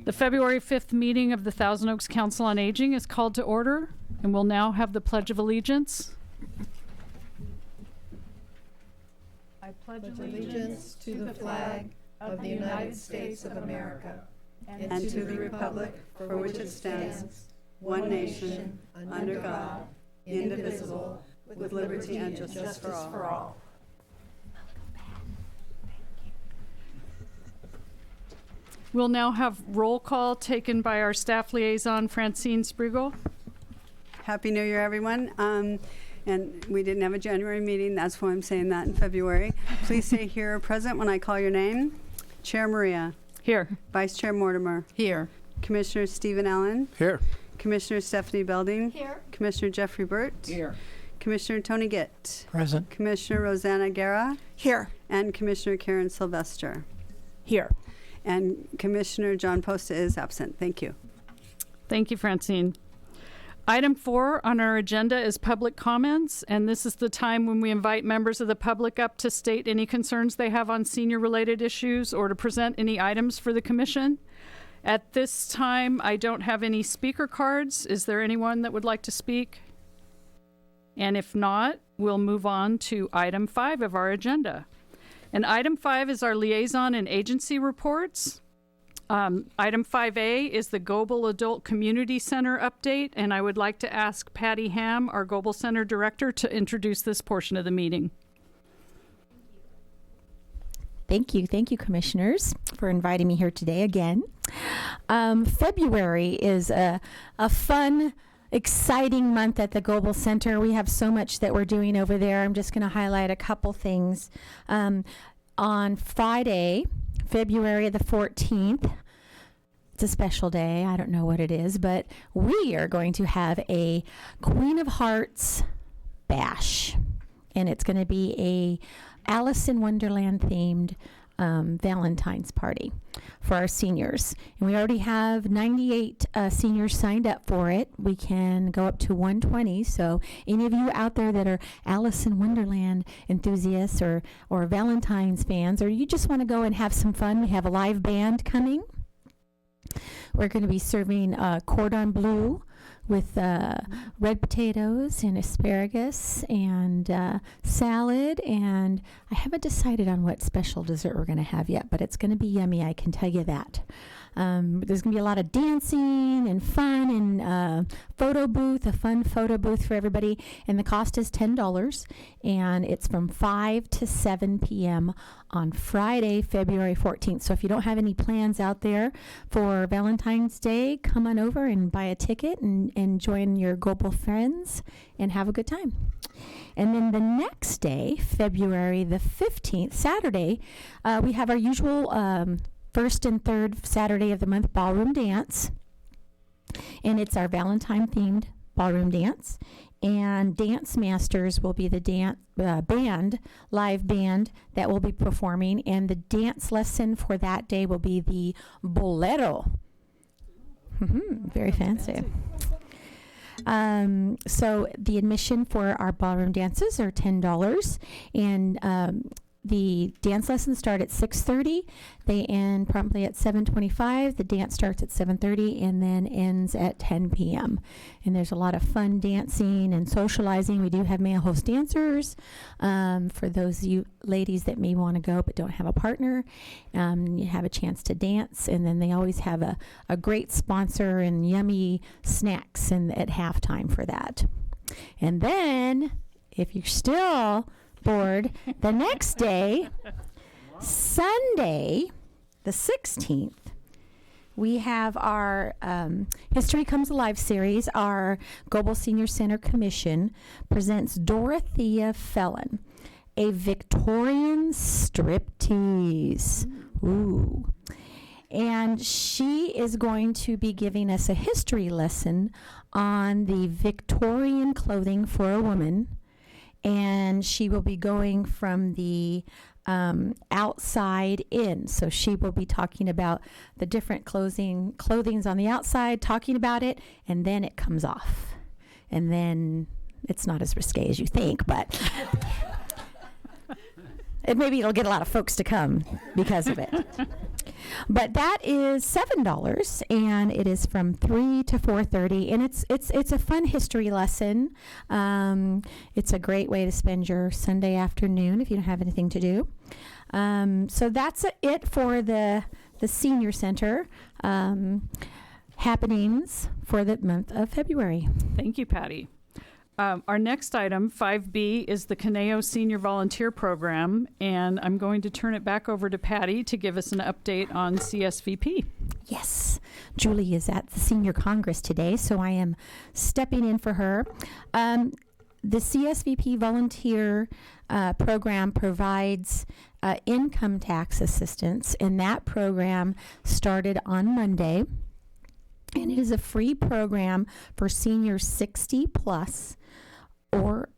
The February 5th meeting of the Thousand Oaks Council on Aging is called to order, and we'll now have the Pledge of Allegiance. I pledge allegiance to the flag of the United States of America and to the republic for which it stands, one nation, under God, indivisible, with liberty and justice for all. We'll now have roll call taken by our staff liaison, Francine Sprigel. Happy New Year, everyone. And we didn't have a January meeting. That's why I'm saying that in February. Please stay here or present when I call your name. Chair Maria. Here. Vice Chair Mortimer. Here. Commissioner Stephen Allen. Here. Commissioner Stephanie Belding. Here. Commissioner Jeffrey Burt. Here. Commissioner Tony Gitt. Present. Commissioner Rosanna Guerra. Here. And Commissioner Karen Sylvester. Here. And Commissioner John Posta is absent. Thank you. Thank you, Francine. Item 4 on our agenda is public comments, and this is the time when we invite members of the public up to state any concerns they have on senior-related issues or to present any items for the commission. At this time, I don't have any speaker cards. Is there anyone that would like to speak? And if not, we'll move on to item 5 of our agenda. And item 5 is our liaison and agency reports. Item 5A is the Global Adult Community Center update, and I would like to ask Patty Ham, our Global Center Director, to introduce this portion of the meeting. Thank you, commissioners, for inviting me here today again. February is a fun, exciting month at the Global Center. We have so much that we're doing over there. I'm just going to highlight a couple things. On Friday, February the 14th, it's a special day. I don't know what it is, but we are going to have a Queen of Hearts bash. And it's going to be a Alice in Wonderland themed Valentine's party for our seniors. And we already have 98 seniors signed up for it. We can go up to 120. So any of you out there that are Alice in Wonderland enthusiasts or Valentine's fans, or you just want to go and have some fun, we have a live band coming. We're going to be serving cordon bleu with red potatoes and asparagus and salad, and I haven't decided on what special dessert we're going to have yet, but it's going to be yummy, I can tell you that. There's going to be a lot of dancing and fun and a fun photo booth for everybody, and the cost is $10, and it's from 5 to 7 p.m. on Friday, February 14th. So if you don't have any plans out there for Valentine's Day, come on over and buy a ticket and join your global friends and have a good time. And then the next day, February the 15th, Saturday, we have our usual first and third Saturday of the month ballroom dance. And it's our Valentine-themed ballroom dance. And Dance Masters will be the live band that will be performing. And the dance lesson for that day will be the bolero. Very fancy. So the admission for our ballroom dances are $10, and the dance lessons start at 6:30. They end promptly at 7:25. The dance starts at 7:30 and then ends at 10 p.m. And there's a lot of fun dancing and socializing. We do have male host dancers for those of you ladies that may want to go but don't have a partner. You have a chance to dance, and then they always have a great sponsor and yummy snacks at halftime for that. And then, if you're still board, the next day, Sunday, the 16th, we have our History Comes Alive series. Our Global Senior Center Commission presents Dorothea Felon, a Victorian striptease. Ooh. And she is going to be giving us a history lesson on the Victorian clothing for a woman. And she will be going from the outside in. So she will be talking about the different clothings on the outside, talking about it, and then it comes off. And then it's not as risque as you think, but maybe it'll get a lot of folks to come because of it. But that is $7, and it is from 3 to 4:30, and it's a fun history lesson. It's a great way to spend your Sunday afternoon if you don't have anything to do. So that's it for the Senior Center happenings for the month of February. Thank you, Patty. Our next item, 5B, is the Conejo Senior Volunteer Program, and I'm going to turn it back over to Patty to give us an update on CSVP. Yes, Julie is at the Senior Congress today, so I am stepping in for her. The CSVP volunteer program provides income tax assistance, and that program started on Monday. And it is a free program for seniors 60 plus or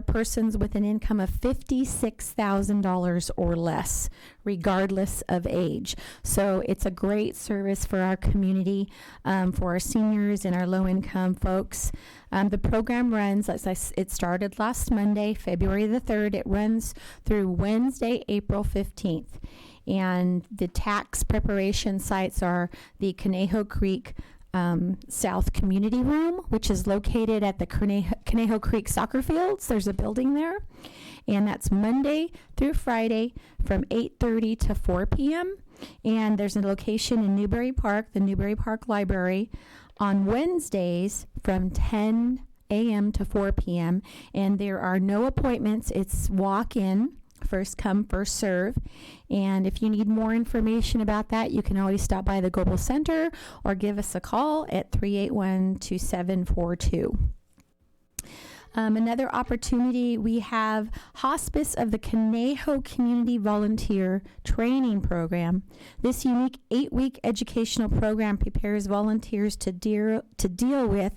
persons with an income of $56,000 or less, regardless of age. So it's a great service for our community, for our seniors and our low-income folks. The program runs, it started last Monday, February the 3rd. It runs through Wednesday, April 15th. And the tax preparation sites are the Conejo Creek South Community Room, which is located at the Conejo Creek Soccer Fields. There's a building there. And that's Monday through Friday from 8:30 to 4 p.m. And there's a location in Newberry Park, the Newberry Park Library, on Wednesdays from 10 a.m. to 4 p.m. And there are no appointments. It's walk-in. First come, first serve. And if you need more information about that, you can always stop by the Global Center or give us a call at 381-2742. Another opportunity, we have Hospice of the Conejo Community Volunteer Training Program. This unique 8-week educational program prepares volunteers to deal with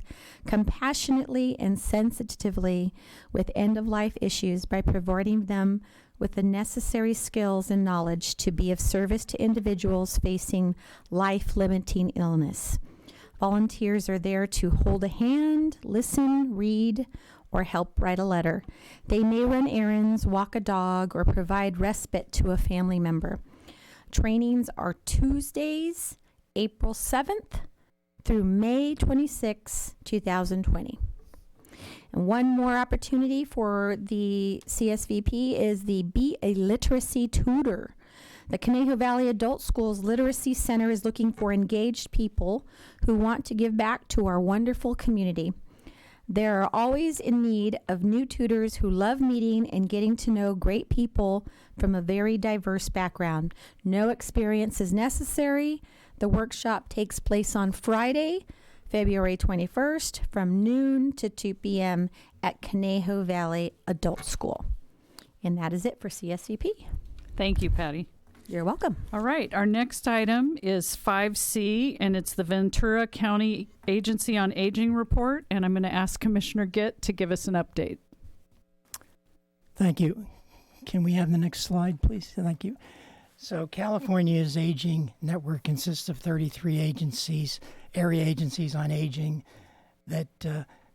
compassionately and sensitively with end-of-life issues by providing them with the necessary skills and knowledge to be of service to individuals facing life-limiting illness. Volunteers are there to hold a hand, listen, read, or help write a letter. They may run errands, walk a dog, or provide respite to a family member. Trainings are Tuesdays, April 7th through May 26, 2020. And one more opportunity for the CSVP is the Be a Literacy Tutor. The Conejo Valley Adult Schools Literacy Center is looking for engaged people who want to give back to our wonderful community. They are always in need of new tutors who love meeting and getting to know great people from a very diverse background. No experience is necessary. The workshop takes place on Friday, February 21st from noon to 2 p.m. at Conejo Valley Adult School. And that is it for CSVP. Thank you, Patty. You're welcome. All right, our next item is 5C, and it's the Ventura County Agency on Aging report, and I'm going to ask Commissioner Gitt to give us an update. Thank you. Can we have the next slide, please? Thank you. So California's Aging Network consists of 33 agencies, area agencies on aging that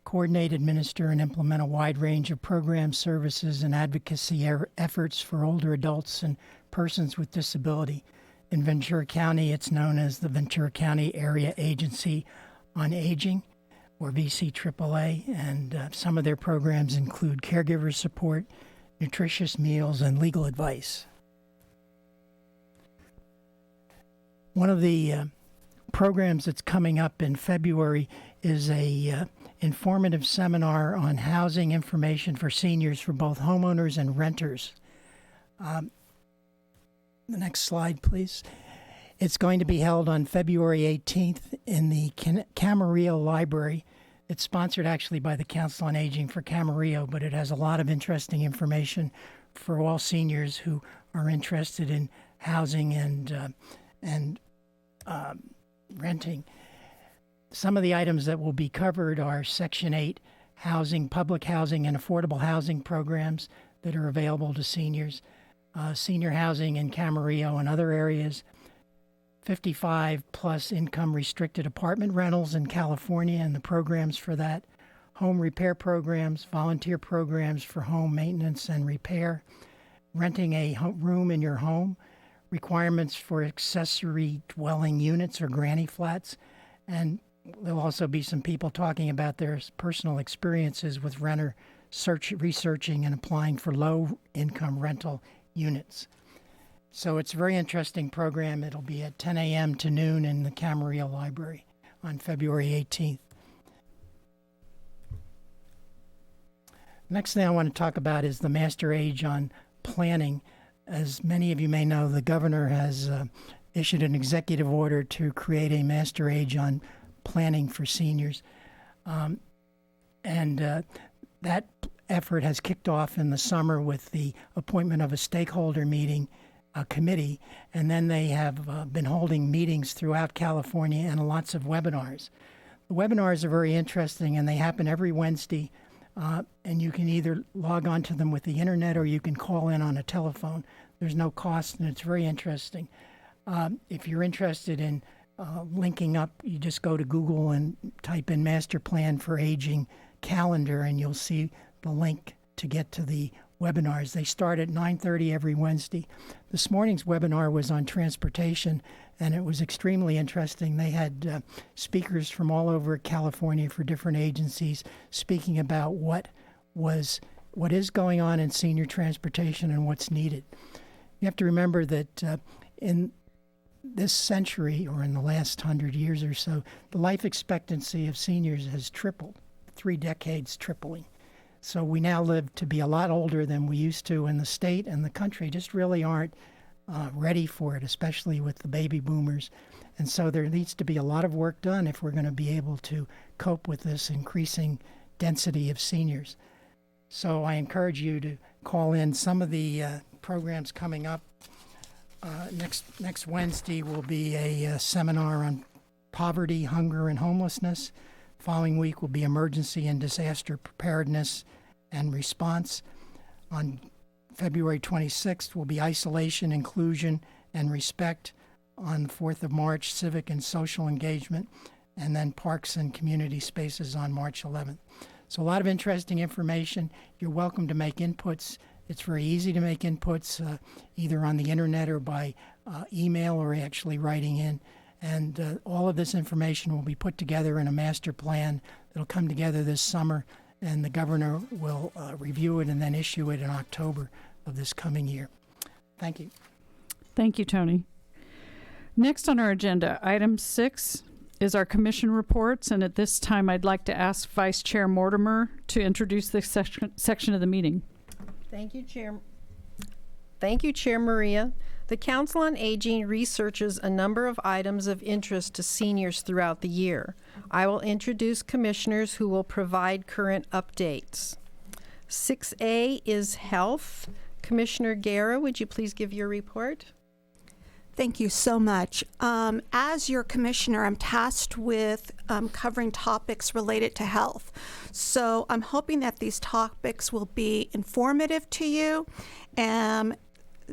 coordinate, administer, and implement a wide range of programs, services, and advocacy efforts for older adults and persons with disability. In Ventura County, it's known as the Ventura County Area Agency on Aging, or VCAAA, and some of their programs include caregiver support, nutritious meals, and legal advice. One of the programs that's coming up in February is a informative seminar on housing information for seniors for both homeowners and renters. The next slide, please. It's going to be held on February 18th in the Camarillo Library. It's sponsored actually by the Council on Aging for Camarillo, but it has a lot of interesting information for all seniors who are interested in housing and renting. Some of the items that will be covered are Section 8 housing, public housing, and affordable housing programs that are available to seniors, senior housing in Camarillo and other areas, 55 plus income restricted apartment rentals in California and the programs for that, home repair programs, volunteer programs for home maintenance and repair, renting a room in your home, requirements for accessory dwelling units or granny flats, and there'll also be some people talking about their personal experiences with renter researching and applying for low-income rental units. So it's a very interesting program. It'll be at 10 a.m. to noon in the Camarillo Library on February 18th. Next thing I want to talk about is the Master Age on Planning. As many of you may know, the governor has issued an executive order to create a Master Age on Planning for seniors. That effort has kicked off in the summer with the appointment of a stakeholder committee, and then they have been holding meetings throughout California and lots of webinars. The webinars are very interesting, and they happen every Wednesday, and you can either log on to them with the internet or you can call in on a telephone. There's no cost, and it's very interesting. If you're interested in linking up, you just go to Google and type in Master Plan for Aging Calendar, and you'll see the link to get to the webinars. They start at 9:30 every Wednesday. This morning's webinar was on transportation, and it was extremely interesting. They had speakers from all over California for different agencies speaking about what is going on in senior transportation and what's needed. You have to remember that in this century, or in the last 100 years or so, the life expectancy of seniors has tripled, 3 decades tripling. So we now live to be a lot older than we used to, and the state and the country just really aren't ready for it, especially with the baby boomers. And so there needs to be a lot of work done if we're going to be able to cope with this increasing density of seniors. So I encourage you to call in. Some of the programs coming up. Next Wednesday will be a seminar on poverty, hunger, and homelessness. Following week will be emergency and disaster preparedness and response. On February 26th will be isolation, inclusion, and respect. On the 4th of March, civic and social engagement, and then parks and community spaces on March 11th. So a lot of interesting information. You're welcome to make inputs. It's very easy to make inputs either on the internet or by email or actually writing in. And all of this information will be put together in a master plan that'll come together this summer, and the governor will review it and then issue it in October of this coming year. Thank you. Thank you, Tony. Next on our agenda, item 6 is our commission reports, and at this time I'd like to ask Vice Chair Mortimer to introduce this section of the meeting. Thank you, Chair Maria. The Council on Aging researches a number of items of interest to seniors throughout the year. I will introduce commissioners who will provide current updates. 6A is health. Commissioner Guerra, would you please give your report? Thank you so much. As your commissioner, I'm tasked with covering topics related to health. So I'm hoping that these topics will be informative to you,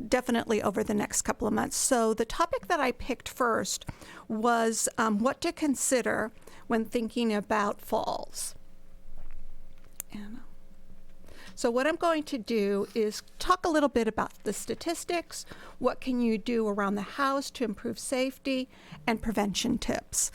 definitely over the next couple of months. So the topic that I picked first was what to consider when thinking about falls. So what I'm going to do is talk a little bit about the statistics, what can you do around the house to improve safety, and prevention tips.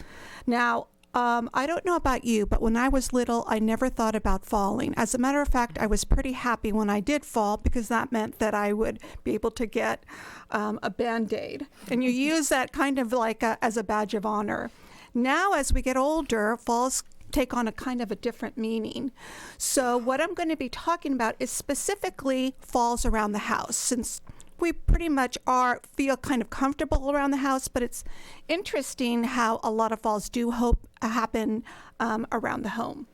Now, I don't know about you, but when I was little, I never thought about falling. As a matter of fact, I was pretty happy when I did fall because that meant that I would be able to get a Band-Aid. And you use that kind of like as a badge of honor. Now, as we get older, falls take on a kind of a different meaning. So what I'm going to be talking about is specifically falls around the house, since we pretty much feel kind of comfortable around the house, but it's interesting how a lot of falls do happen around the home.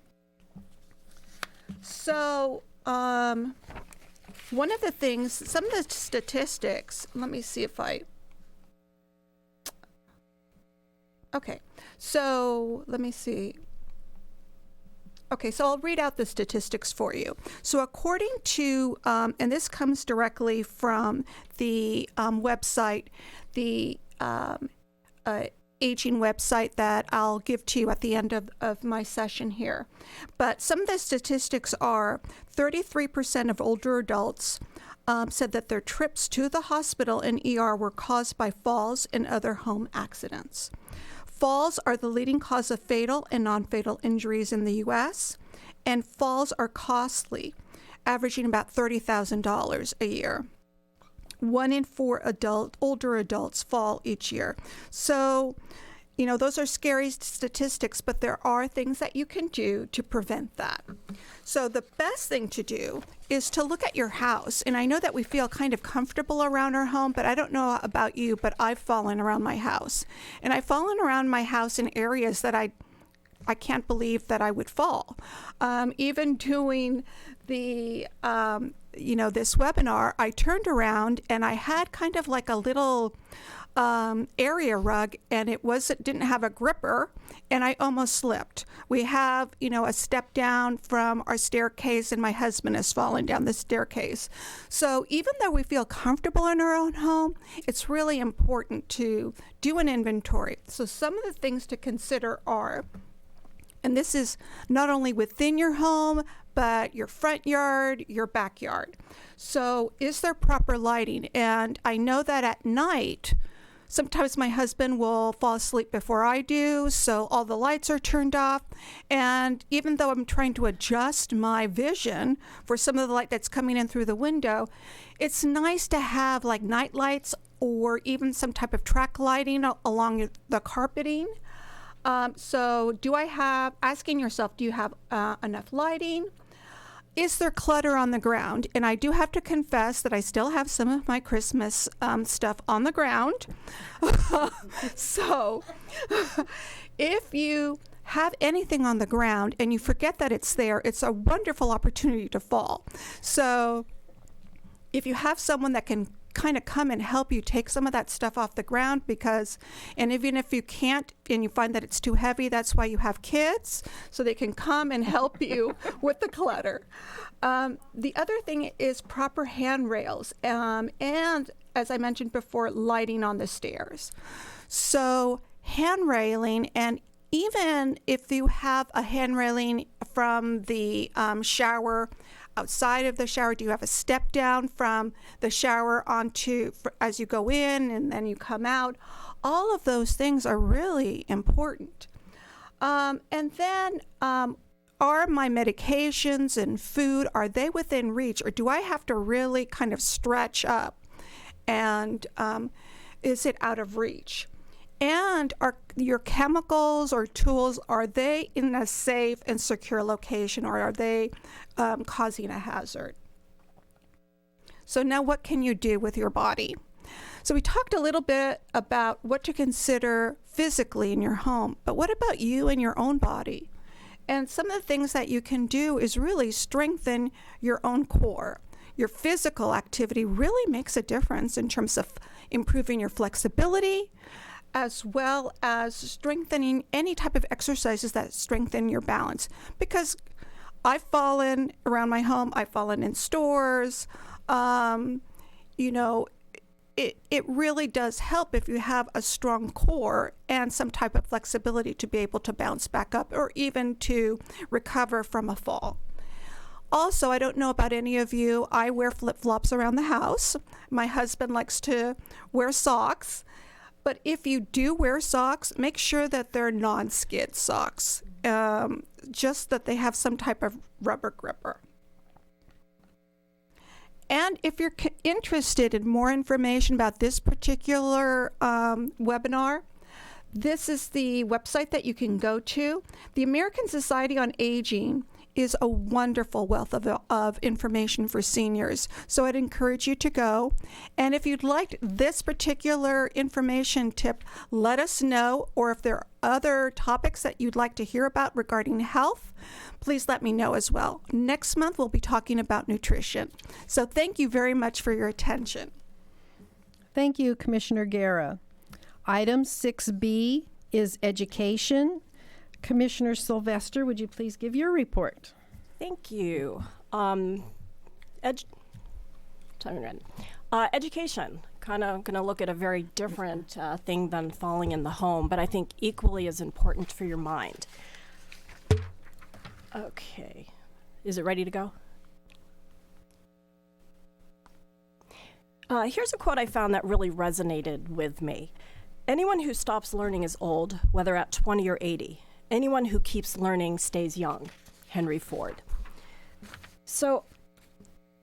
So one of the things, some of the statistics, let me see if okay, so let me see. Okay, so I'll read out the statistics for you. So according to, and this comes directly from the website, the aging website that I'll give to you at the end of my session here. But some of the statistics are 33% of older adults said that their trips to the hospital and ER were caused by falls and other home accidents. Falls are the leading cause of fatal and non-fatal injuries in the U.S., and falls are costly, averaging about $30,000 a year. 1 in 4 older adults fall each year. So, those are scary statistics, but there are things that you can do to prevent that. So the best thing to do is to look at your house. And I know that we feel kind of comfortable around our home, but I don't know about you, but I've fallen around my house. And I've fallen around my house in areas that I can't believe that I would fall. Even doing the, this webinar, I turned around and I had kind of like a little area rug, and it didn't have a gripper, and I almost slipped. We have, a step down from our staircase, and my husband has fallen down the staircase. So even though we feel comfortable in our own home, it's really important to do an inventory. So some of the things to consider are, and this is not only within your home, but your front yard, your backyard. So is there proper lighting? And I know that at night, sometimes my husband will fall asleep before I do, so all the lights are turned off. And even though I'm trying to adjust my vision for some of the light that's coming in through the window, it's nice to have like night lights or even some type of track lighting along the carpeting. So asking yourself, do you have enough lighting? Is there clutter on the ground? And I do have to confess that I still have some of my Christmas stuff on the ground. So if you have anything on the ground and you forget that it's there, it's a wonderful opportunity to fall. So if you have someone that can kind of come and help you take some of that stuff off the ground, and even if you can't and you find that it's too heavy, that's why you have kids, so they can come and help you with the clutter. The other thing is proper handrails, and as I mentioned before, lighting on the stairs. So hand railing, and even if you have a hand railing from the shower, outside of the shower, do you have a step down from the shower as you go in and then you come out? All of those things are really important. And then are my medications and food, are they within reach, or do I have to really kind of stretch up? And is it out of reach? And are your chemicals or tools, are they in a safe and secure location, or are they causing a hazard? So now what can you do with your body? So we talked a little bit about what to consider physically in your home, but what about you and your own body? And some of the things that you can do is really strengthen your own core. Your physical activity really makes a difference in terms of improving your flexibility, as well as strengthening any type of exercises that strengthen your balance. Because I've fallen around my home, I've fallen in stores. It really does help if you have a strong core and some type of flexibility to be able to bounce back up or even to recover from a fall. Also, I don't know about any of you, I wear flip-flops around the house. My husband likes to wear socks. But if you do wear socks, make sure that they're non-skid socks, just that they have some type of rubber gripper. And if you're interested in more information about this particular webinar, this is the website that you can go to. The American Society on Aging is a wonderful wealth of information for seniors. So I'd encourage you to go. And if you'd like this particular information tip, let us know. Or if there are other topics that you'd like to hear about regarding health, please let me know as well. Next month, we'll be talking about nutrition. So thank you very much for your attention. Thank you, Commissioner Guerra. Item 6B is education. Commissioner Sylvester, would you please give your report? Thank you. Education, kind of going to look at a very different thing than falling in the home, but I think equally as important for your mind. Okay. Is it ready to go? Here's a quote I found that really resonated with me. Anyone who stops learning is old, whether at 20 or 80. Anyone who keeps learning stays young. Henry Ford. So,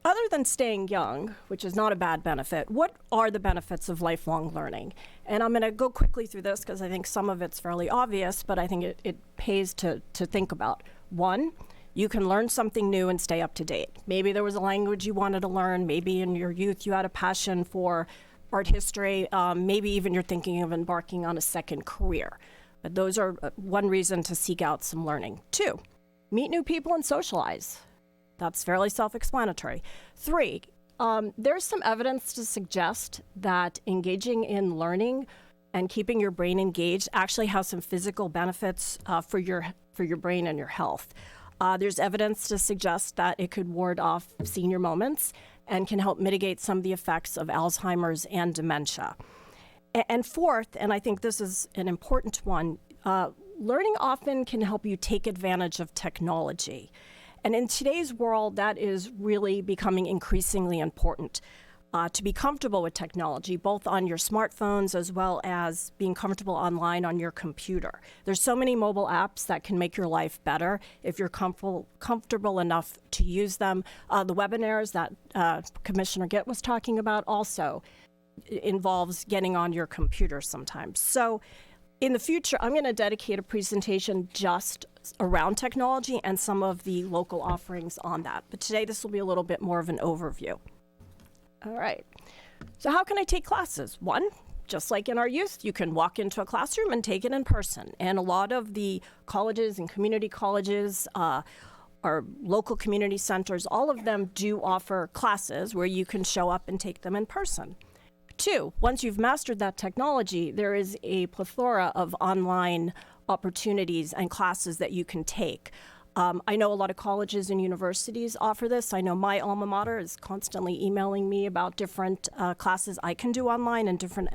other than staying young, which is not a bad benefit, what are the benefits of lifelong learning? And I'm going to go quickly through this because I think some of it's fairly obvious, but I think it pays to think about. One, you can learn something new and stay up to date. Maybe there was a language you wanted to learn. Maybe in your youth you had a passion for art history. Maybe even you're thinking of embarking on a second career. But those are one reason to seek out some learning. 2, meet new people and socialize. That's fairly self-explanatory. 3, there's some evidence to suggest that engaging in learning and keeping your brain engaged actually has some physical benefits for your brain and your health. There's evidence to suggest that it could ward off senior moments and can help mitigate some of the effects of Alzheimer's and dementia. And 4th, and I think this is an important one, learning often can help you take advantage of technology. And in today's world, that is really becoming increasingly important. To be comfortable with technology, both on your smartphones as well as being comfortable online on your computer. There's so many mobile apps that can make your life better if you're comfortable enough to use them. The webinars that Commissioner Gitt was talking about also involves getting on your computer sometimes. So in the future, I'm going to dedicate a presentation just around technology and some of the local offerings on that. But today, this will be a little bit more of an overview. All right. So how can I take classes? 1, just like in our youth, you can walk into a classroom and take it in person. And a lot of the colleges and community colleges, our local community centers, all of them do offer classes where you can show up and take them in person. 2, once you've mastered that technology, there is a plethora of online opportunities and classes that you can take. I know a lot of colleges and universities offer this. I know my alma mater is constantly emailing me about different classes I can do online and different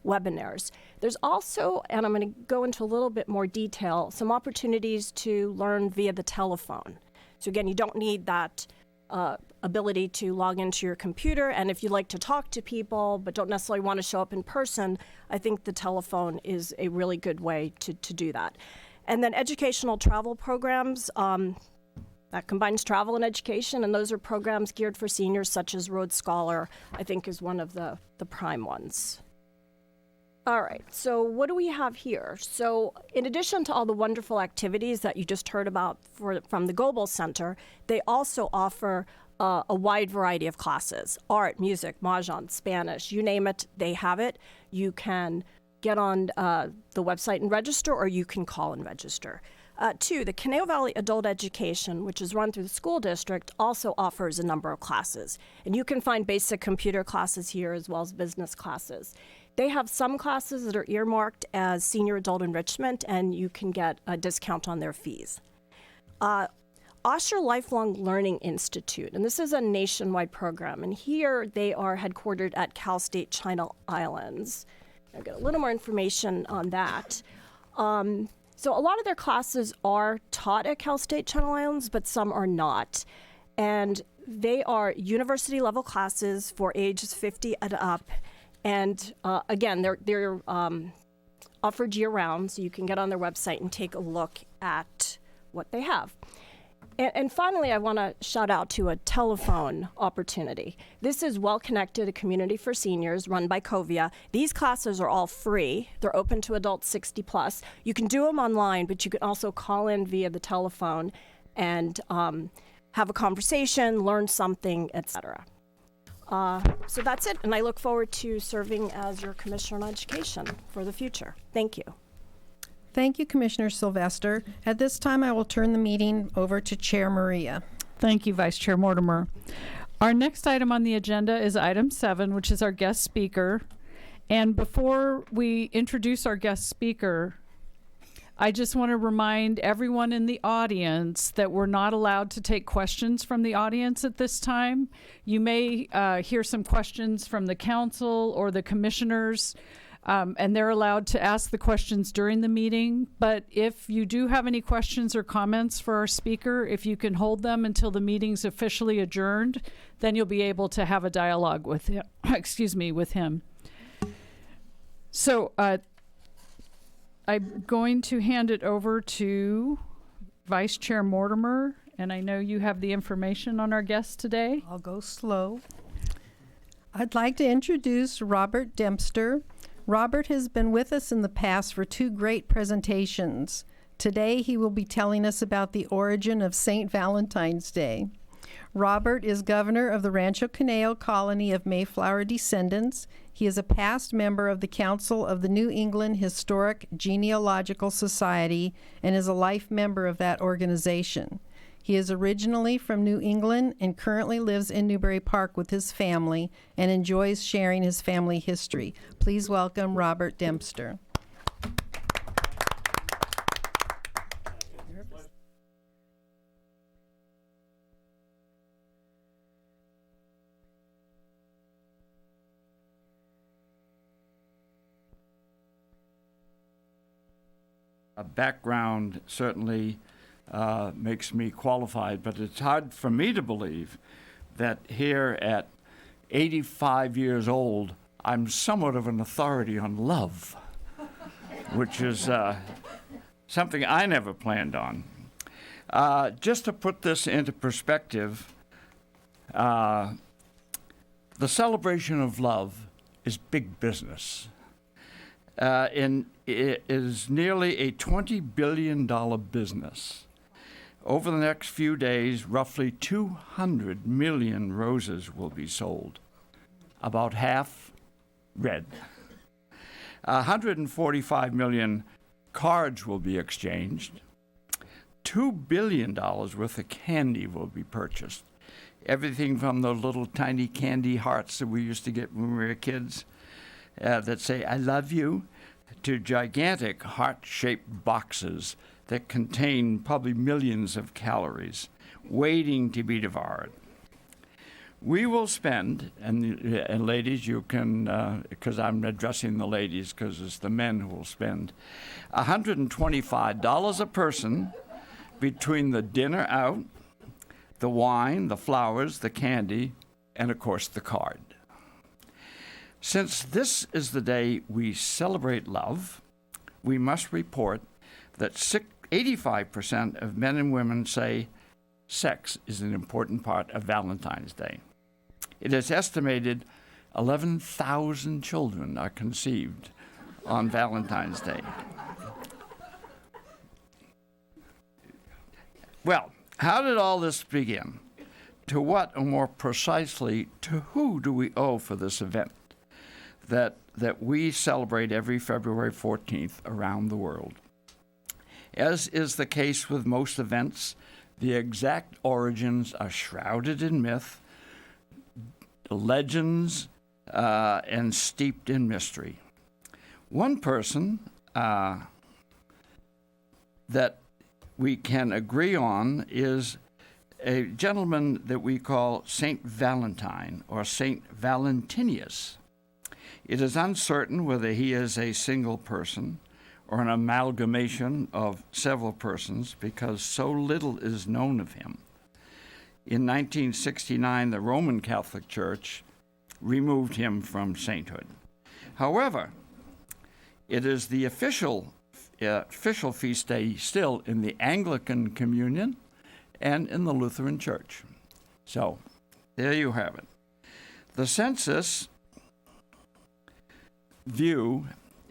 webinars. There's also, and I'm going to go into a little bit more detail, some opportunities to learn via the telephone. So again, you don't need that ability to log into your computer. And if you like to talk to people but don't necessarily want to show up in person, I think the telephone is a really good way to do that. And then educational travel programs, that combines travel and education, and those are programs geared for seniors, such as Rhodes Scholar, I think is one of the prime ones. All right, so what do we have here? So in addition to all the wonderful activities that you just heard about from the Goebel Center, they also offer a wide variety of classes: art, music, mahjong, Spanish, you name it, they have it. You can get on the website and register, or you can call and register. 2, the Conejo Valley Adult Education, which is run through the school district, also offers a number of classes. And you can find basic computer classes here as well as business classes. They have some classes that are earmarked as senior adult enrichment, and you can get a discount on their fees. Osher Lifelong Learning Institute, and this is a nationwide program, and here they are headquartered at Cal State Channel Islands. I'll get a little more information on that. So a lot of their classes are taught at Cal State Channel Islands, but some are not. And they are university level classes for ages 50 and up. And again, they're offered year round, so you can get on their website and take a look at what they have. And finally, I want to shout out to a telephone opportunity. This is Well Connected, a community for seniors run by Covia. These classes are all free. They're open to adults 60 plus. You can do them online, but you can also call in via the telephone and have a conversation, learn something, etc. So that's it, and I look forward to serving as your Commissioner on Education for the future. Thank you. Thank you, Commissioner Sylvester. At this time, I will turn the meeting over to Chair Maria. Thank you, Vice Chair Mortimer. Our next item on the agenda is item 7, which is our guest speaker. And before we introduce our guest speaker, I just want to remind everyone in the audience that we're not allowed to take questions from the audience at this time. You may hear some questions from the council or the commissioners And they're allowed to ask the questions during the meeting. But if you do have any questions or comments for our speaker, if you can hold them until the meeting's officially adjourned, then you'll be able to have a dialogue with him. With him. So I'm going to hand it over to Vice Chair Mortimer, and I know you have the information on our guest today. I'll go slow. I'd like to introduce Robert Dempster. Robert has been with us in the past for 2 great presentations. Today he will be telling us about the origin of St. Valentine's Day. Robert is governor of the Rancho Canayo colony of Mayflower descendants. He is a past member of the Council of the New England Historic Genealogical Society and is a life member of that organization. He is originally from New England and currently lives in Newbury Park with his family and enjoys sharing his family history. Please welcome Robert Dempster. A background certainly makes me qualified, but it's hard for me to believe that here at 85 years old, I'm somewhat of an authority on love, which is something I never planned on. Just to put this into perspective, the celebration of love is big business. And it is nearly a $20 billion business. Over the next few days, roughly 200 million roses will be sold, about half red. 145 million cards will be exchanged. $2 billion worth of candy will be purchased. Everything from the little tiny candy hearts that we used to get when we were kids that say, "I love you," to gigantic heart-shaped boxes that contain probably millions of calories waiting to be devoured. We will spend, and ladies, you can, because I'm addressing the ladies because it's the men who will spend, $125 a person between the dinner out, the wine, the flowers, the candy, and of course the card. Since this is the day we celebrate love, we must report that 85% of men and women say sex is an important part of Valentine's Day. It is estimated 11,000 children are conceived on Valentine's Day. Well, how did all this begin? To what, or more precisely, to who do we owe for this event that we celebrate every February 14th around the world? As is the case with most events, the exact origins are shrouded in myth, legends, and steeped in mystery. One person that we can agree on is a gentleman that we call Saint Valentine or Saint Valentinius. It is uncertain whether he is a single person or an amalgamation of several persons because so little is known of him. In 1969, the Roman Catholic Church removed him from sainthood. However, it is the official feast day still in the Anglican Communion and in the Lutheran Church. So, there you have it. The census view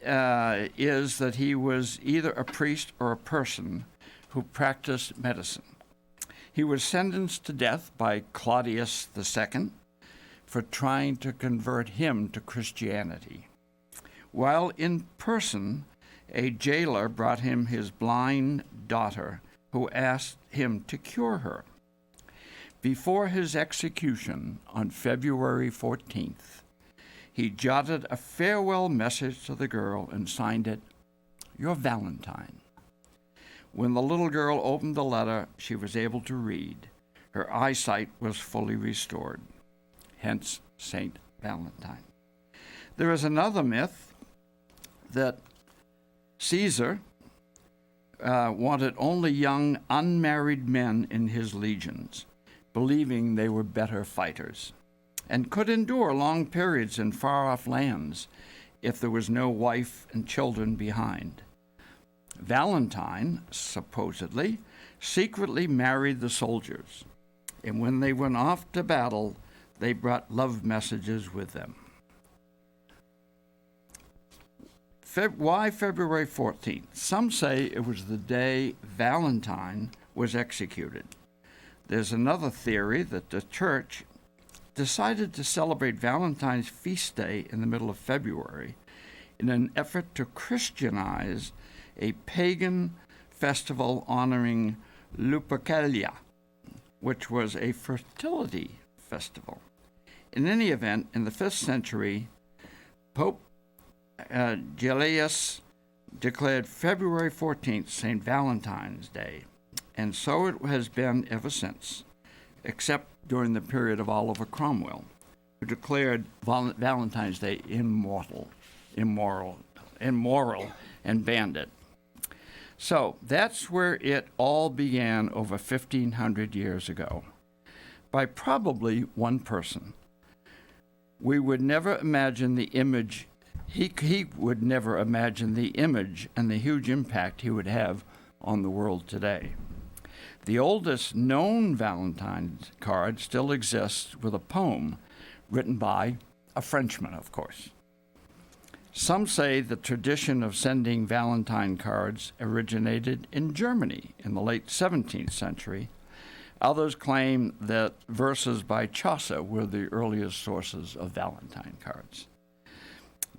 is that he was either a priest or a person who practiced medicine. He was sentenced to death by Claudius II for trying to convert him to Christianity. While in person, a jailer brought him his blind daughter, who asked him to cure her. Before his execution on February 14th, he jotted a farewell message to the girl and signed it, "Your Valentine." When the little girl opened the letter, she was able to read. Her eyesight was fully restored, hence Saint Valentine. There is another myth that Caesar wanted only young, unmarried men in his legions, believing they were better fighters, and could endure long periods in far-off lands if there was no wife and children behind. Valentine, supposedly, secretly married the soldiers, and when they went off to battle, they brought love messages with them. Why February 14th? Some say it was the day Valentine was executed. There's another theory that the church decided to celebrate Valentine's feast day in the middle of February in an effort to Christianize a pagan festival honoring Lupercalia, which was a fertility festival. In any event, in the 5th century, Pope Gelasius declared February 14th St. Valentine's Day, and so it has been ever since, except during the period of Oliver Cromwell, who declared Valentine's Day immoral, and banned it. So that's where it all began over 1,500 years ago, by probably one person. We would never imagine the image, he would never imagine the image and the huge impact he would have on the world today. The oldest known Valentine's card still exists with a poem written by a Frenchman, of course. Some say the tradition of sending Valentine cards originated in Germany in the late 17th century. Others claim that verses by Chaucer were the earliest sources of Valentine cards.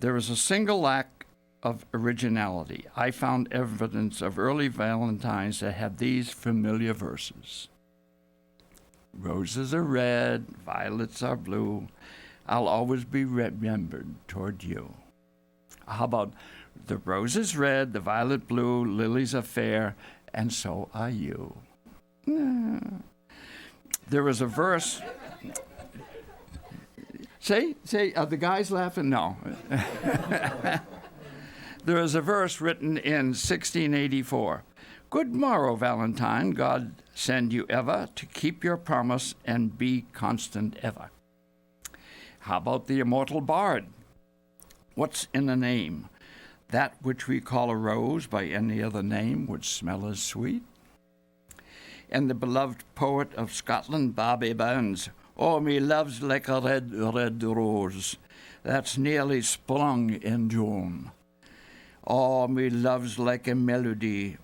There is a single lack of originality. I found evidence of early Valentines that had these familiar verses. Roses are red, violets are blue. I'll always be remembered toward you. How about the rose is red, the violet blue, lilies are fair, and so are you. There is a verse. Say, are the guys laughing? No. There is a verse written in 1684. Good morrow, Valentine, God send you ever to keep your promise and be constant ever. How about the immortal bard? What's in a name? That which we call a rose by any other name would smell as sweet. And the beloved poet of Scotland, Bobby Burns, oh, me love's like a red, red rose that's nearly sprung in June. Oh, me love's like a melody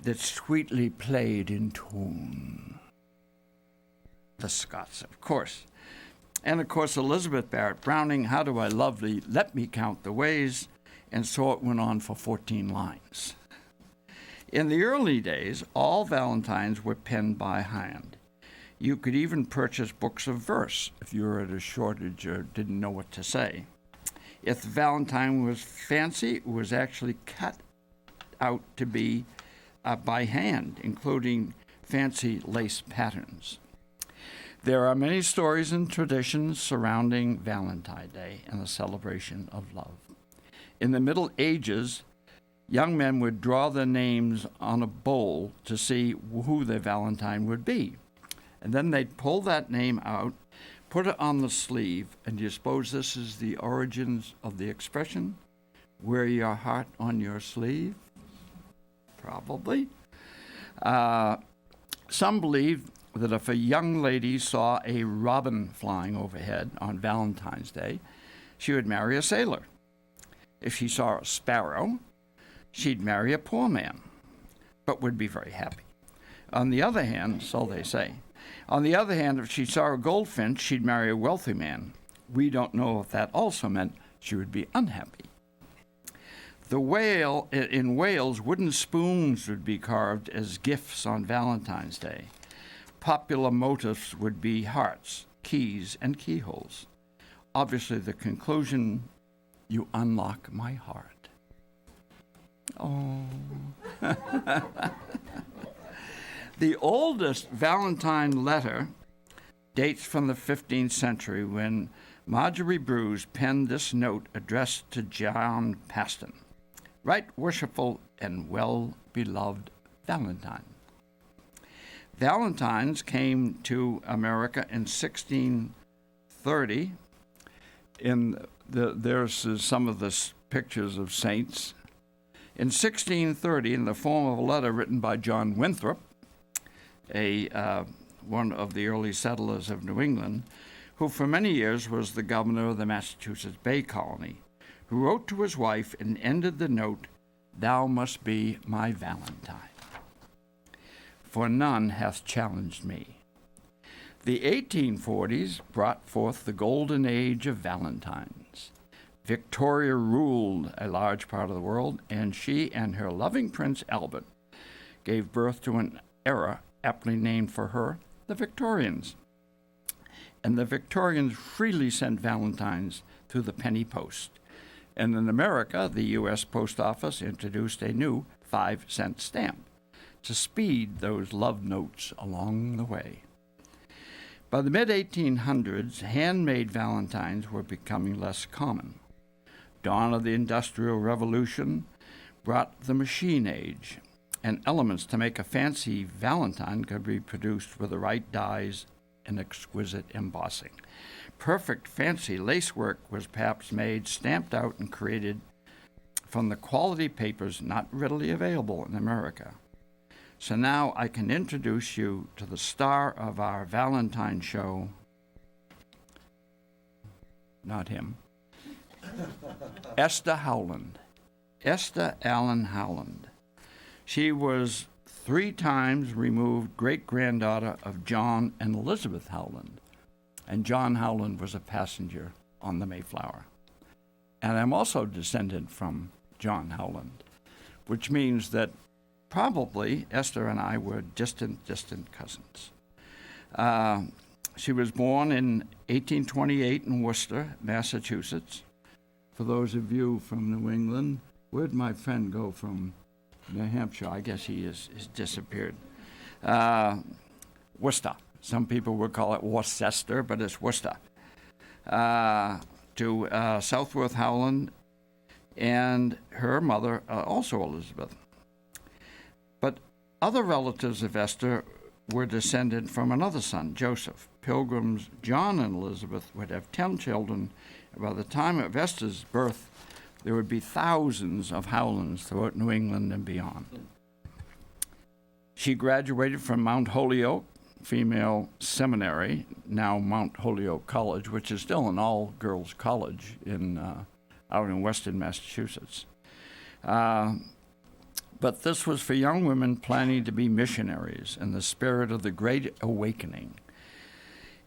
that's sweetly played in tune. The Scots, of course. And, of course, Elizabeth Barrett Browning, how do I love thee, let me count the ways, and so it went on for 14 lines. In the early days, all Valentines were penned by hand. You could even purchase books of verse if you were at a shortage or didn't know what to say. If the Valentine was fancy, it was actually cut out to be by hand, including fancy lace patterns. There are many stories and traditions surrounding Valentine's Day and the celebration of love. In the Middle Ages, young men would draw their names on a bowl to see who their Valentine would be. And then they'd pull that name out, put it on the sleeve, and do you suppose this is the origins of the expression, wear your heart on your sleeve? Probably. Some believe that if a young lady saw a robin flying overhead on Valentine's Day, she would marry a sailor. If she saw a sparrow, she'd marry a poor man, but would be very happy. On the other hand, so they say, on the other hand, if she saw a goldfinch, she'd marry a wealthy man. We don't know if that also meant she would be unhappy. In Wales, wooden spoons would be carved as gifts on Valentine's Day. Popular motifs would be hearts, keys, and keyholes. Obviously, the conclusion, you unlock my heart. Oh. The oldest Valentine letter dates from the 15th century when Marjorie Bruce penned this note addressed to John Paston. Right worshipful and well-beloved Valentine. Valentines came to America in 1630. There's some of the pictures of saints. In 1630, in the form of a letter written by John Winthrop, one of the early settlers of New England, who for many years was the governor of the Massachusetts Bay Colony, who wrote to his wife and ended the note, "Thou must be my Valentine, for none hath challenged me." The 1840s brought forth the golden age of Valentines. Victoria ruled a large part of the world, and she and her loving Prince Albert gave birth to an era aptly named for her, the Victorians. And the Victorians freely sent Valentines through the penny post. And in America, the U.S. Post Office introduced a new 5-cent stamp to speed those love notes along the way. By the mid-1800s, handmade Valentines were becoming less common. Dawn of the Industrial Revolution brought the machine age, and elements to make a fancy Valentine could be produced with the right dyes and exquisite embossing. Perfect fancy lacework was perhaps made, stamped out, and created from the quality papers not readily available in America. So now I can introduce you to the star of our Valentine show. Not him. Esther Howland. Esther Allen Howland. She was 3 times removed great-granddaughter of John and Elizabeth Howland. And John Howland was a passenger on the Mayflower. And I'm also descended from John Howland, which means that probably Esther and I were distant cousins. She was born in 1828 in Worcester, Massachusetts. For those of you from New England, where'd my friend go from New Hampshire? I guess he is disappeared. Worcester. Some people would call it Worcester, but it's Worcester. To Southworth Howland and her mother, also Elizabeth. But other relatives of Esther were descended from another son, Joseph. Pilgrims John and Elizabeth would have 10 children. By the time of Esther's birth, there would be thousands of Howlands throughout New England and beyond. She graduated from Mount Holyoke Female Seminary, now Mount Holyoke College, which is still an all-girls college out in western Massachusetts. But this was for young women planning to be missionaries in the spirit of the Great Awakening.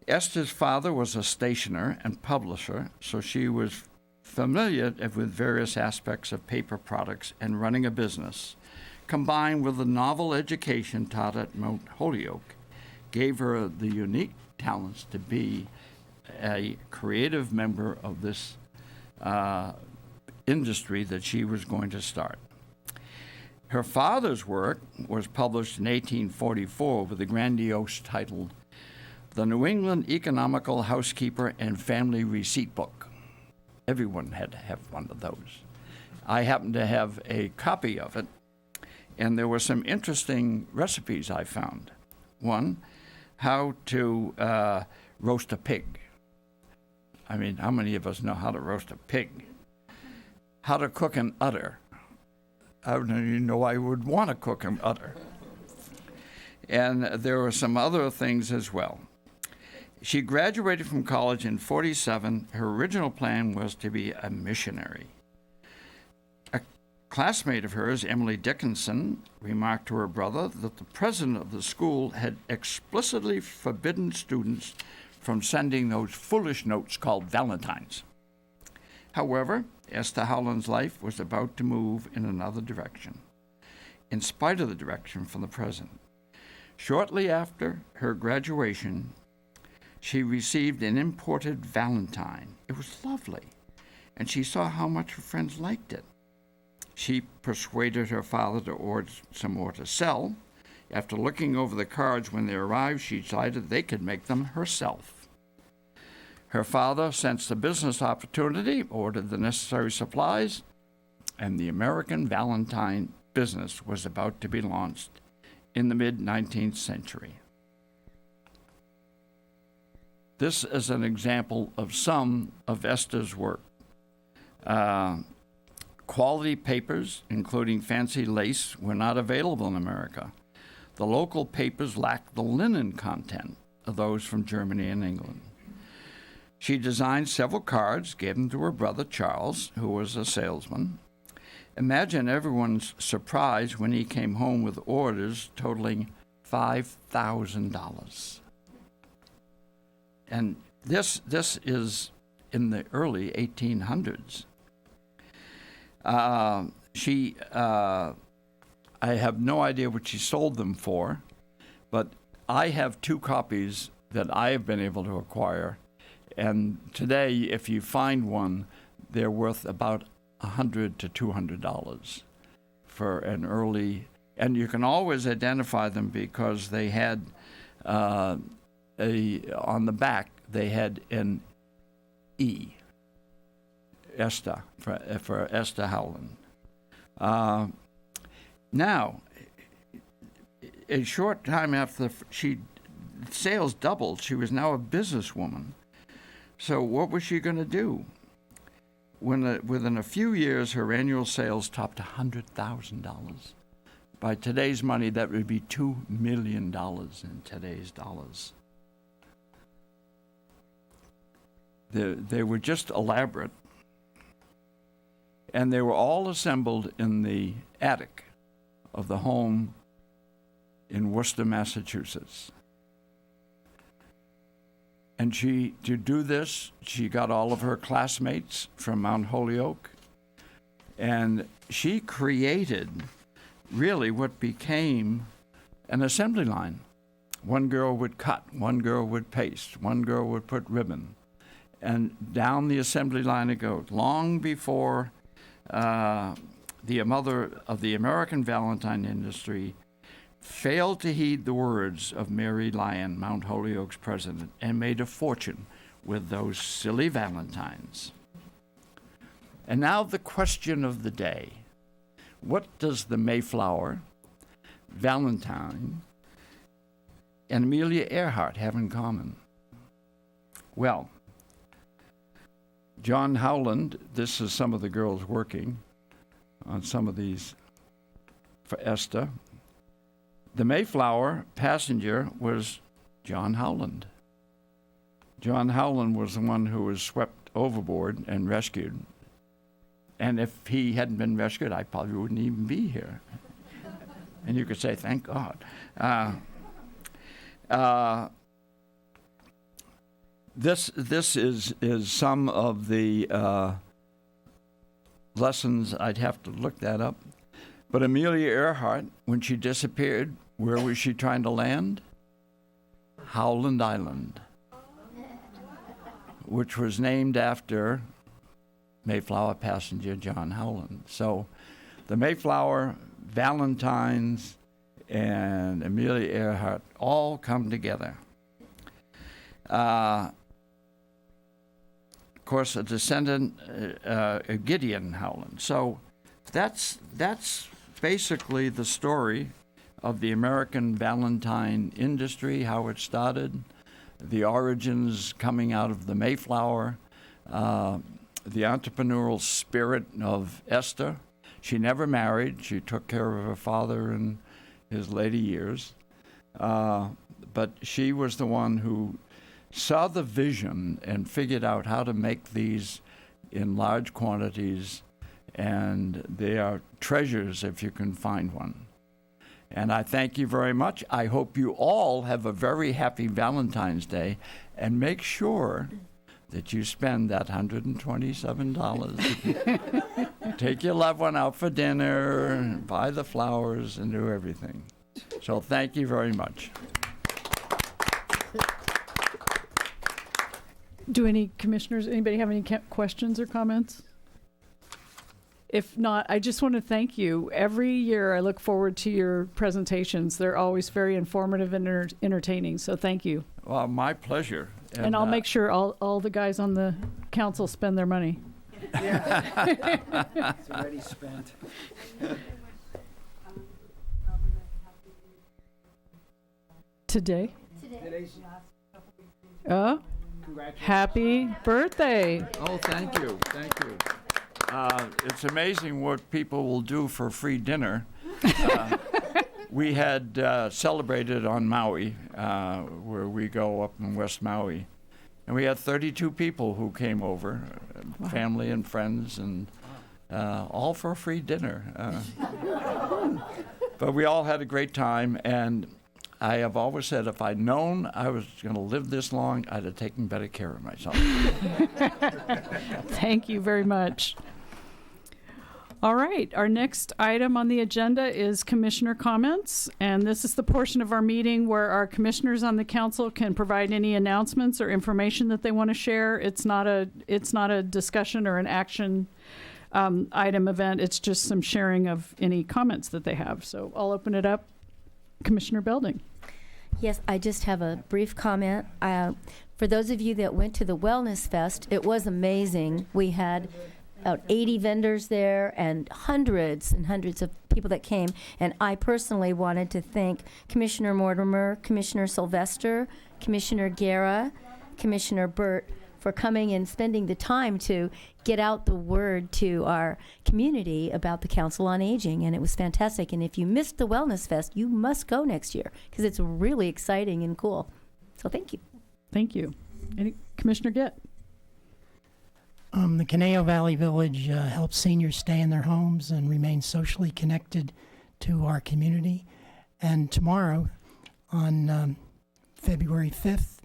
Esther's father was a stationer and publisher, so she was familiar with various aspects of paper products and running a business, combined with the novel education taught at Mount Holyoke, gave her the unique talents to be a creative member of this industry that she was going to start. Her father's work was published in 1844 with the grandiose title, The New England Economical Housekeeper and Family Receipt Book. Everyone had to have one of those. I happened to have a copy of it, and there were some interesting recipes I found. One, how to roast a pig. I mean, how many of us know how to roast a pig? How to cook an udder. I don't even know I would want to cook an udder. And there were some other things as well. She graduated from college in 1947. Her original plan was to be a missionary. A classmate of hers, Emily Dickinson, remarked to her brother that the president of the school had explicitly forbidden students from sending those foolish notes called Valentines. However, Esther Howland's life was about to move in another direction, in spite of the direction from the president. Shortly after her graduation, she received an imported Valentine. It was lovely, and she saw how much her friends liked it. She persuaded her father to order some more to sell. After looking over the cards when they arrived, she decided they could make them herself. Her father sensed a business opportunity, ordered the necessary supplies, and the American Valentine business was about to be launched in the mid-19th century. This is an example of some of Esther's work. Quality papers, including fancy lace, were not available in America. The local papers lacked the linen content of those from Germany and England. She designed several cards, gave them to her brother Charles, who was a salesman. Imagine everyone's surprise when he came home with orders totaling $5,000. And this is in the early 1800s. I have no idea what she sold them for, but I have 2 copies that I have been able to acquire. And today, if you find one, they're worth about $100 to $200 for an early, and you can always identify them because they had on the back they had an E, Esther, for Esther Howland. Now, a short time after sales doubled, she was now a businesswoman. So what was she going to do? Within a few years, her annual sales topped $100,000. By today's money, that would be $2 million in today's dollars. They were just elaborate, and they were all assembled in the attic of the home in Worcester, Massachusetts. And to do this, she got all of her classmates from Mount Holyoke, and she created really what became an assembly line. One girl would cut, one girl would paste, one girl would put ribbon, and down the assembly line it goes. Long before the mother of the American Valentine industry failed to heed the words of Mary Lyon, Mount Holyoke's president, and made a fortune with those silly valentines. And now the question of the day. What does the Mayflower, Valentine, and Amelia Earhart have in common? Well, John Howland, this is some of the girls working on some of these for Esther. The Mayflower passenger was John Howland. John Howland was the one who was swept overboard and rescued. And if he hadn't been rescued, I probably wouldn't even be here. And you could say, thank God. This is some of the lessons. I'd have to look that up. But Amelia Earhart, when she disappeared, where was she trying to land? Howland Island, which was named after Mayflower passenger John Howland. So the Mayflower, Valentines, and Amelia Earhart all come together. Of course, a descendant, Gideon Howland. So that's basically the story of the American Valentine industry, how it started, the origins coming out of the Mayflower, the entrepreneurial spirit of Esther. She never married. She took care of her father in his later years. But she was the one who saw the vision and figured out how to make these in large quantities, and they are treasures if you can find one. And I thank you very much. I hope you all have a very happy Valentine's Day, and make sure that you spend that $127. Take your loved one out for dinner, and buy the flowers, and do everything. So thank you very much. Do any commissioners, anybody have any questions or comments? If not, I just want to thank you. Every year I look forward to your presentations. They're always very informative and entertaining, so thank you. Well, my pleasure. And I'll make sure all the guys on the council spend their money. It's already spent. Today? Today's Oh, happy birthday. Oh, thank you, thank you. It's amazing what people will do for free dinner. We had celebrated on Maui, where we go up in West Maui, and we had 32 people who came over, family and friends, and all for a free dinner. But we all had a great time, and I have always said if I'd known I was going to live this long, I'd have taken better care of myself. Thank you very much. All right, our next item on the agenda is commissioner comments, and this is the portion of our meeting where our commissioners on the council can provide any announcements or information that they want to share. It's not a discussion or an action item event. It's just some sharing of any comments that they have. So I'll open it up. Commissioner Belding. Yes, I just have a brief comment. For those of you that went to the Wellness Fest, it was amazing. We had about 80 vendors there and hundreds and hundreds of people that came. And I personally wanted to thank Commissioner Mortimer, Commissioner Sylvester, Commissioner Guerra, Commissioner Burt for coming and spending the time to get out the word to our community about the Council on Aging. And it was fantastic. And if you missed the Wellness Fest, you must go next year because it's really exciting and cool. So thank you. Thank you. Commissioner Gitt. The Conejo Valley Village helps seniors stay in their homes and remain socially connected to our community. And tomorrow, on February 5th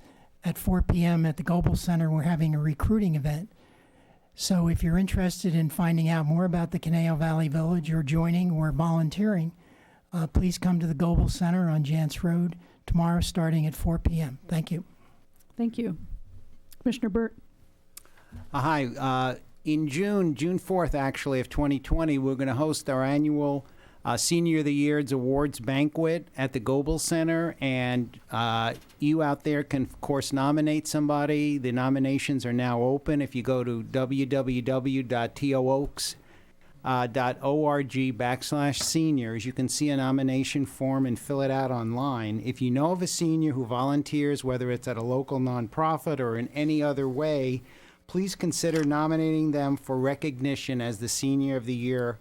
at 4 p.m. at the Goebel Center, we're having a recruiting event. So if you're interested in finding out more about the Conejo Valley Village or joining or volunteering, please come to the Goebel Center on Jantz Road tomorrow starting at 4 p.m. Thank you. Thank you. Commissioner Burt. Hi. In June 4th, actually, of 2020, we're going to host our annual Senior of the Year's Awards Banquet at the Goebel Center. And you out there can, of course, nominate somebody. The nominations are now open. If you go to www.tooaks.org/seniors, you can see a nomination form and fill it out online. If you know of a senior who volunteers, whether it's at a local nonprofit or in any other way, please consider nominating them for recognition as the Senior of the Year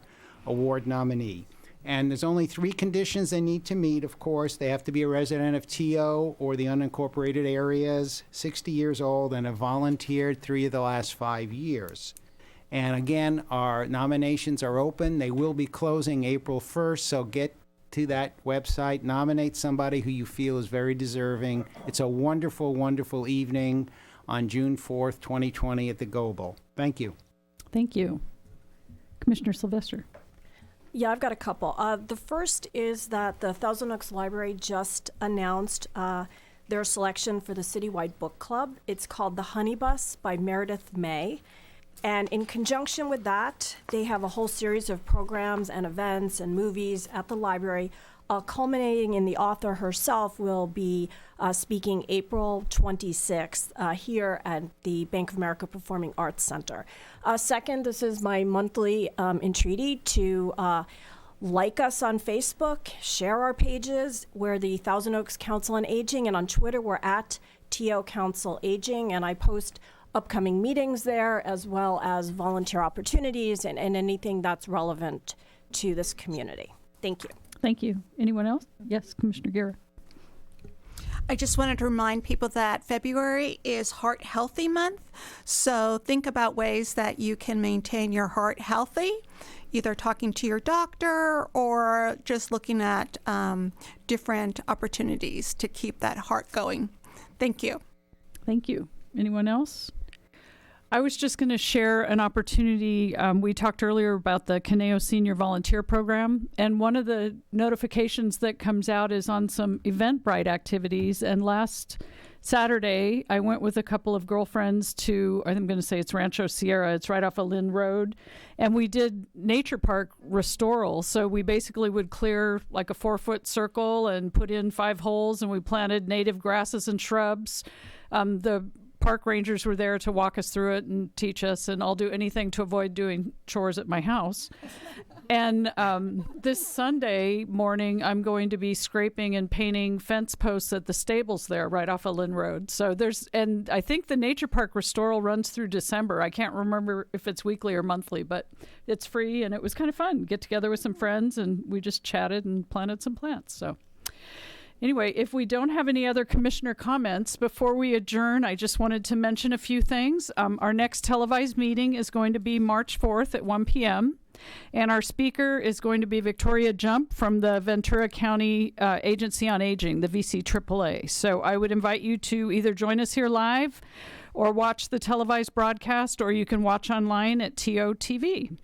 Award nominee. And there's only 3 conditions they need to meet, of course. They have to be a resident of TO or the unincorporated areas, 60 years old, and have volunteered 3 of the last 5 years. And again, our nominations are open. They will be closing April 1st, so get to that website, nominate somebody who you feel is very deserving. It's a wonderful, wonderful evening on June 4th, 2020 at the Goebel. Thank you. Thank you. Commissioner Sylvester. Yeah, I've got a couple. The first is that the Thousand Oaks Library just announced their selection for the citywide book club. It's called The Honey Bus by Meredith May. And in conjunction with that, they have a whole series of programs and events and movies at the library, culminating in the author herself will be speaking April 26th here at the Bank of America Performing Arts Center. Second, this is my monthly entreaty to like us on Facebook, share our pages. We're the Thousand Oaks Council on Aging, and on Twitter we're at TO Council Aging, and I post upcoming meetings there as well as volunteer opportunities and anything that's relevant to this community. Thank you. Thank you. Anyone else? Yes, Commissioner Guerra. I just wanted to remind people that February is Heart Healthy Month. So think about ways that you can maintain your heart healthy, either talking to your doctor or just looking at different opportunities to keep that heart going. Thank you. Thank you. Anyone else? I was just going to share an opportunity. We talked earlier about the Conejo Senior Volunteer Program, and one of the notifications that comes out is on some Eventbrite activities. And last Saturday, I went with a couple of girlfriends to, I'm going to say it's Rancho Sierra. It's right off of Lynn Road. And we did nature park restoral. So we basically would clear like a 4-foot circle and put in 5 holes, and we planted native grasses and shrubs. The park rangers were there to walk us through it and teach us, and I'll do anything to avoid doing chores at my house. And this Sunday morning, I'm going to be scraping and painting fence posts at the stables there right off of Lynn Road. So and I think the Nature Park Restoral runs through December. I can't remember if it's weekly or monthly, but it's free, and it was kind of fun. Get together with some friends, and we just chatted and planted some plants. So anyway, if we don't have any other commissioner comments, before we adjourn, I just wanted to mention a few things. Our next televised meeting is going to be March 4th at 1 p.m., and our speaker is going to be Victoria Jump from the Ventura County Agency on Aging, the VCAAA. So I would invite you to either join us here live or watch the televised broadcast, or you can watch online at TOTV.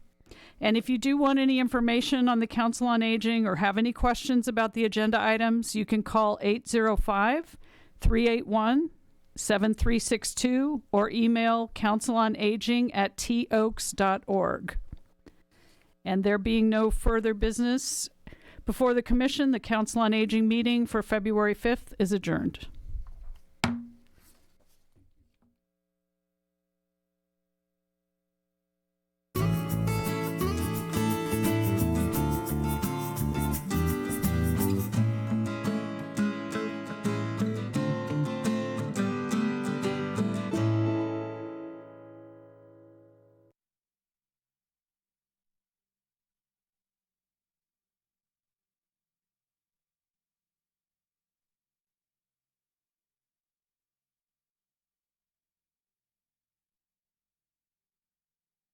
And if you do want any information on the Council on Aging or have any questions about the agenda items, you can call 805-381-7362 or email councilonaging@toaks.org. And there being no further business before the Commission, the Council on Aging meeting for February 5th is adjourned.